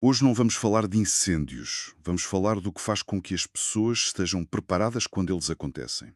Hoje não vamos falar de incêndios, vamos falar do que faz com que as pessoas estejam preparadas quando eles acontecem.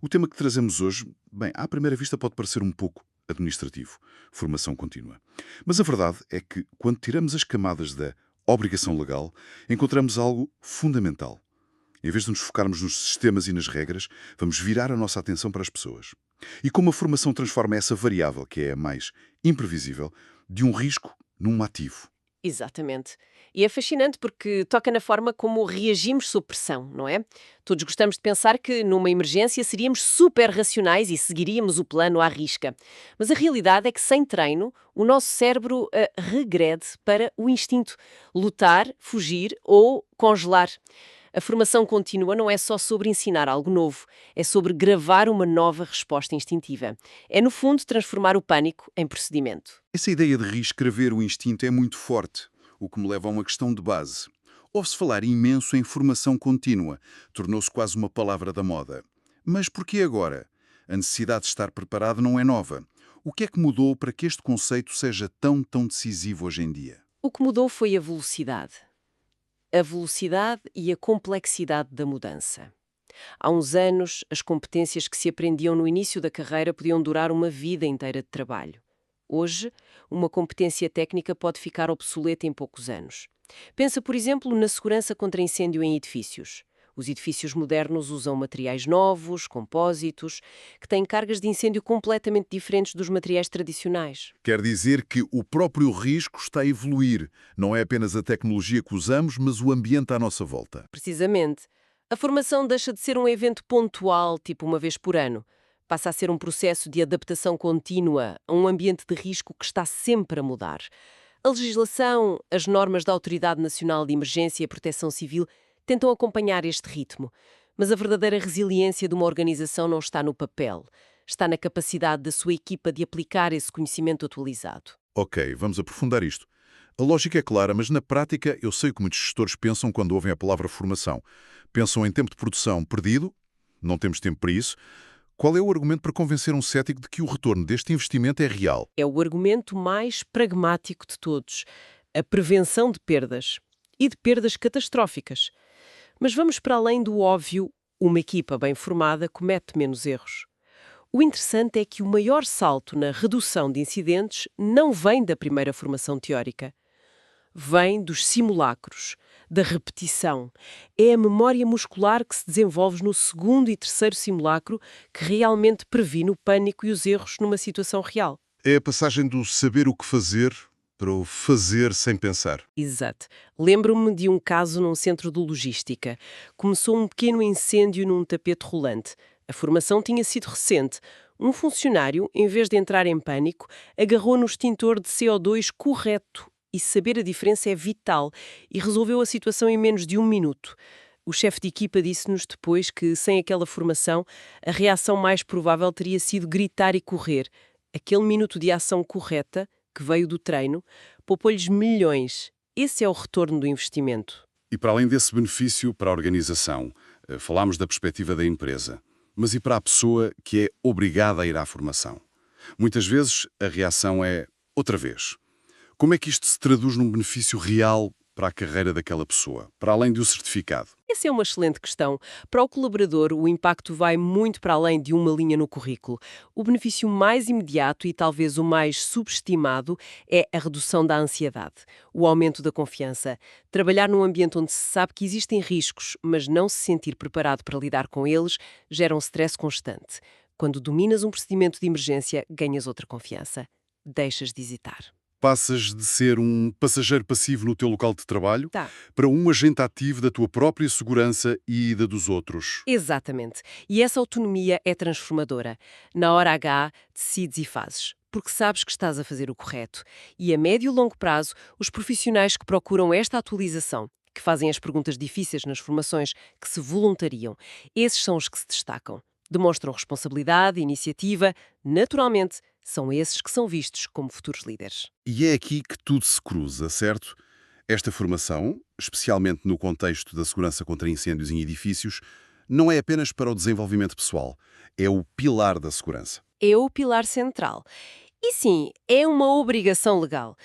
O tema que trazemos hoje, bem, à primeira vista pode parecer um pouco administrativo, formação contínua. Mas a verdade é que, quando tiramos as camadas da obrigação legal, encontramos algo fundamental. Em vez de nos focarmos nos sistemas e nas regras, vamos virar a nossa atenção para as pessoas. E como a formação transforma essa variável, que é a mais imprevisível, de um risco num ativo. Exatamente. E é fascinante porque toca na forma como reagimos sob pressão, não é? Todos gostamos de pensar que numa emergência seríamos super racionais e seguiríamos o plano à risca. Mas a realidade é que sem treino, o nosso cérebro regrede para o instinto: lutar, fugir ou congelar. A formação contínua não é só sobre ensinar algo novo, é sobre gravar uma nova resposta instintiva. É, no fundo, transformar o pânico em procedimento. Essa ideia de reescrever o instinto é muito forte, o que me leva a uma questão de base. Ouve-se falar imenso em formação contínua, tornou-se quase uma palavra da moda. Mas por que agora? A necessidade de estar preparado não é nova. O que é que mudou para que este conceito seja tão decisivo hoje em dia? O que mudou foi a velocidade. A velocidade e a complexidade da mudança. Há uns anos, as competências que se aprendiam no início da carreira podiam durar uma vida inteira de trabalho. Hoje, uma competência técnica pode ficar obsoleta em poucos anos. Pensa, por exemplo, na segurança contra incêndio em edifícios. Os edifícios modernos usam materiais novos, compósitos, que têm cargas de incêndio completamente diferentes dos materiais tradicionais. Quer dizer que o próprio risco está a evoluir. Não é apenas a tecnologia que usamos, mas o ambiente à nossa volta. Precisamente. A formação deixa de ser um evento pontual, tipo uma vez por ano. Passa a ser um processo de adaptação contínua a um ambiente de risco que está sempre a mudar. A legislação, as normas da Autoridade Nacional de Emergência e Proteção Civil tentam acompanhar este ritmo. Mas a verdadeira resiliência de uma organização não está no papel. Está na capacidade da sua equipa de aplicar esse conhecimento atualizado. Ok, vamos aprofundar isto. A lógica é clara, mas na prática eu sei que muitos gestores pensam quando ouvem a palavra formação. Pensam em tempo de produção perdido, não temos tempo para isso. Qual é o argumento para convencer um cético de que o retorno deste investimento é real? É o argumento mais pragmático de todos: a prevenção de perdas. E de perdas catastróficas. Mas vamos para além do óbvio: uma equipa bem formada comete menos erros. O interessante é que o maior salto na redução de incidentes não vem da primeira formação teórica. Vem dos simulacros, da repetição. É a memória muscular que se desenvolve no segundo e terceiro simulacro que realmente previne o pânico e os erros numa situação real. É a passagem do saber o que fazer para o fazer sem pensar. Exato. Lembro-me de um caso num centro de logística. Começou um pequeno incêndio num tapete rolante. A formação tinha sido recente. Um funcionário, em vez de entrar em pânico, agarrou no extintor de CO2 correto. E saber a diferença é vital. E resolveu a situação em menos de um minuto. O chefe de equipa disse-nos depois que, sem aquela formação, a reação mais provável teria sido gritar e correr. Aquele minuto de ação correta, que veio do treino, poupou-lhes milhões. Esse é o retorno do investimento. E para além desse benefício para a organização, falámos da perspectiva da empresa. Mas e para a pessoa que é obrigada a ir à formação? Muitas vezes a reação é outra vez. Como é que isto se traduz num benefício real para a carreira daquela pessoa, para além do certificado? Essa é uma excelente questão. Para o colaborador, o impacto vai muito para além de uma linha no currículo. O benefício mais imediato e talvez o mais subestimado é a redução da ansiedade, o aumento da confiança. Trabalhar num ambiente onde se sabe que existem riscos, mas não se sentir preparado para lidar com eles, gera um stress constante. Quando dominas um procedimento de emergência, ganhas outra confiança. Deixas de hesitar. Passas de ser um passageiro passivo no teu local de trabalho Tá. para um agente ativo da tua própria segurança e da dos outros. Exatamente. E essa autonomia é transformadora. Na hora H, decides e fazes, porque sabes que estás a fazer o correto. E a médio e longo prazo, os profissionais que procuram esta atualização, que fazem as perguntas difíceis nas formações, que se voluntariam, esses são os que se destacam. Demonstram responsabilidade, iniciativa, naturalmente, são esses que são vistos como futuros líderes. E é aqui que tudo se cruza, certo? Esta formação, especialmente no contexto da segurança contra incêndios em edifícios, não é apenas para o desenvolvimento pessoal, é o pilar da segurança. É o pilar central. E sim, é uma obrigação legal.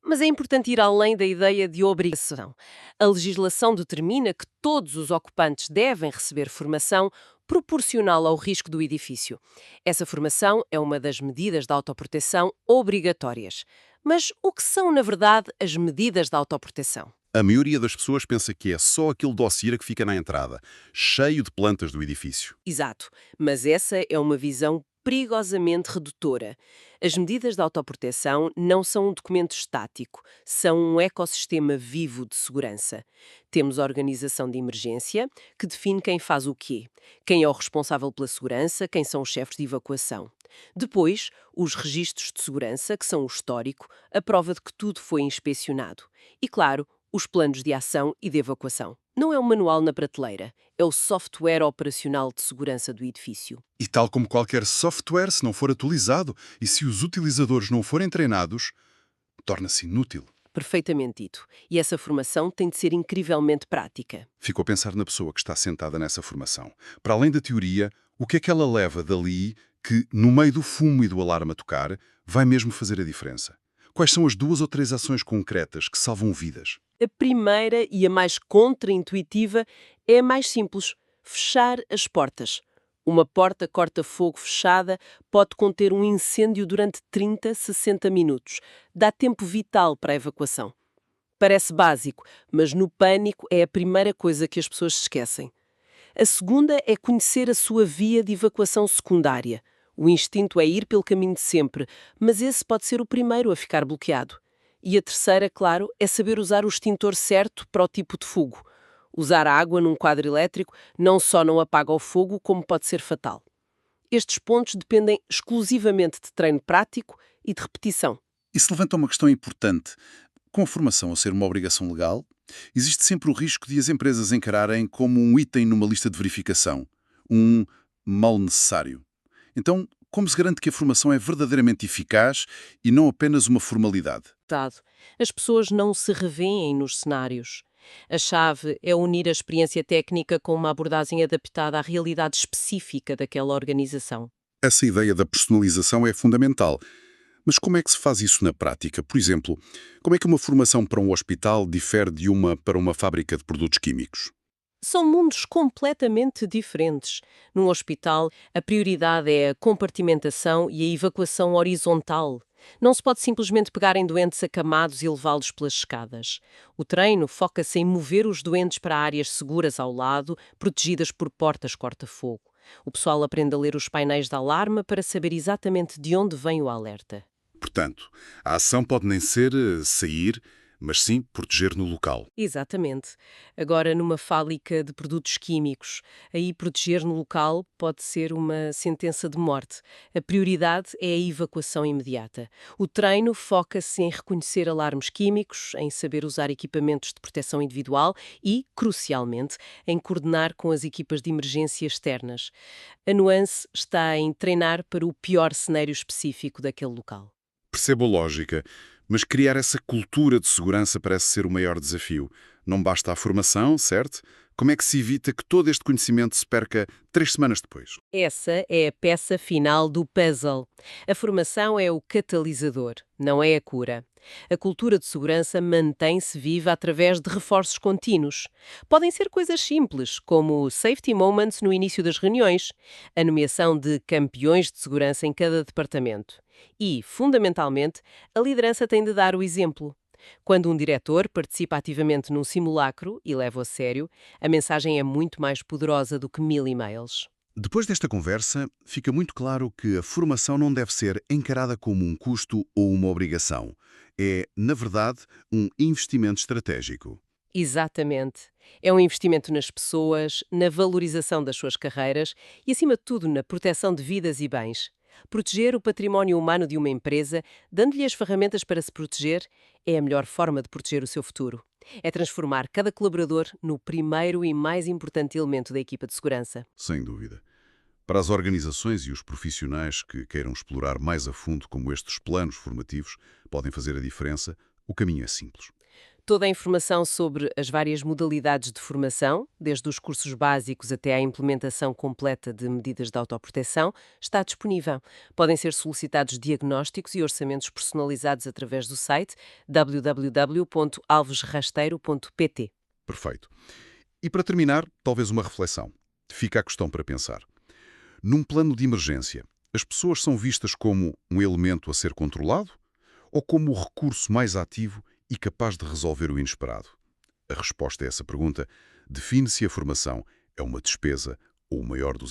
Mas é importante ir além da ideia de obrigação. A legislação determina que todos os ocupantes devem receber formação proporcional ao risco do edifício. Essa formação é uma das medidas de autoproteção obrigatórias. Mas o que são, na verdade, as medidas de autoproteção? A maioria das pessoas pensa que é só aquele dossiê que fica na entrada, cheio de plantas do edifício. Exato, mas essa é uma visão perigosamente redutora. As medidas de autoproteção não são um documento estático, são um ecossistema vivo de segurança. Temos a organização de emergência, que define quem faz o quê, quem é o responsável pela segurança, quem são os chefes de evacuação. Depois, os registros de segurança, que são o histórico, a prova de que tudo foi inspecionado. E, claro, os planos de ação e de evacuação. Não é um manual na prateleira, é o software operacional de segurança do edifício. E tal como qualquer software, se não for atualizado e se os utilizadores não forem treinados, torna-se inútil. Perfeitamente dito. E essa formação tem de ser incrivelmente prática. Fico a pensar na pessoa que está sentada nessa formação. Para além da teoria, o que é que ela leva dali que, no meio do fumo e do alarme a tocar, vai mesmo fazer a diferença? Quais são as 2 ou 3 ações concretas que salvam vidas? A primeira e a mais contraintuitiva é a mais simples: fechar as portas. Uma porta corta-fogo fechada pode conter um incêndio durante 30, 60 minutos. Dá tempo vital para a evacuação. Parece básico, mas no pânico é a primeira coisa que as pessoas se esquecem. A segunda é conhecer a sua via de evacuação secundária. O instinto é ir pelo caminho de sempre, mas esse pode ser o primeiro a ficar bloqueado. E a terceira, claro, é saber usar o extintor certo para o tipo de fogo. Usar água num quadro elétrico não só não apaga o fogo, como pode ser fatal. Estes pontos dependem exclusivamente de treino prático e de repetição. Isso levanta uma questão importante. Com a formação a ser uma obrigação legal, existe sempre o risco de as empresas encararem como um item numa lista de verificação, um mal necessário. Então, como se garante que a formação é verdadeiramente eficaz e não apenas uma formalidade? As pessoas não se revêem nos cenários. A chave é unir a experiência técnica com uma abordagem adaptada à realidade específica daquela organização. Essa ideia da personalização é fundamental. Mas como é que se faz isso na prática? Por exemplo, como é que uma formação para um hospital difere de uma para uma fábrica de produtos químicos? São mundos completamente diferentes. Num hospital, a prioridade é a compartimentação e a evacuação horizontal. Não se pode simplesmente pegar em doentes acamados e levá-los pelas escadas. O treino foca-se em mover os doentes para áreas seguras ao lado, protegidas por portas corta-fogo. O pessoal aprende a ler os painéis de alarme para saber exatamente de onde vem o alerta. Portanto, a ação pode nem ser sair, mas sim proteger no local. Exatamente. Agora, numa fábrica de produtos químicos, aí proteger no local pode ser uma sentença de morte. A prioridade é a evacuação imediata. O treino foca-se em reconhecer alarmes químicos, em saber usar equipamentos de proteção individual e, crucialmente, em coordenar com as equipas de emergência externas. A nuance está em treinar para o pior cenário específico daquele local. Percebo a lógica, mas criar essa cultura de segurança parece ser o maior desafio. Não basta a formação, certo? Como é que se evita que todo este conhecimento se perca 3 semanas depois? Essa é a peça final do puzzle. A formação é o catalisador, não é a cura. A cultura de segurança mantém-se viva através de reforços contínuos. Podem ser coisas simples, como safety moments no início das reuniões, a nomeação de campeões de segurança em cada departamento. E, fundamentalmente, a liderança tem de dar o exemplo. Quando um diretor participa ativamente num simulacro e leva a sério, a mensagem é muito mais poderosa do que 1000 e-mails. Depois desta conversa, fica muito claro que a formação não deve ser encarada como um custo ou uma obrigação. É, na verdade, um investimento estratégico. Exatamente. É um investimento nas pessoas, na valorização das suas carreiras e, acima de tudo, na proteção de vidas e bens. Proteger o património humano de uma empresa, dando-lhe as ferramentas para se proteger, é a melhor forma de proteger o seu futuro. É transformar cada colaborador no primeiro e mais importante elemento da equipa de segurança. Sem dúvida. Para as organizações e os profissionais que queiram explorar mais a fundo como estes planos formativos podem fazer a diferença, o caminho é simples. Toda a informação sobre as várias modalidades de formação, desde os cursos básicos até à implementação completa de medidas de autoproteção, está disponível. Podem ser solicitados diagnósticos e orçamentos personalizados através do site www.alvesrasteiro.pt. Perfeito. E para terminar, talvez uma reflexão. Fica a questão para pensar. Num plano de emergência, as pessoas são vistas como um elemento a ser controlado ou como o recurso mais ativo e capaz de resolver o inesperado? A resposta a essa pergunta define se a formação é uma despesa ou o maior dos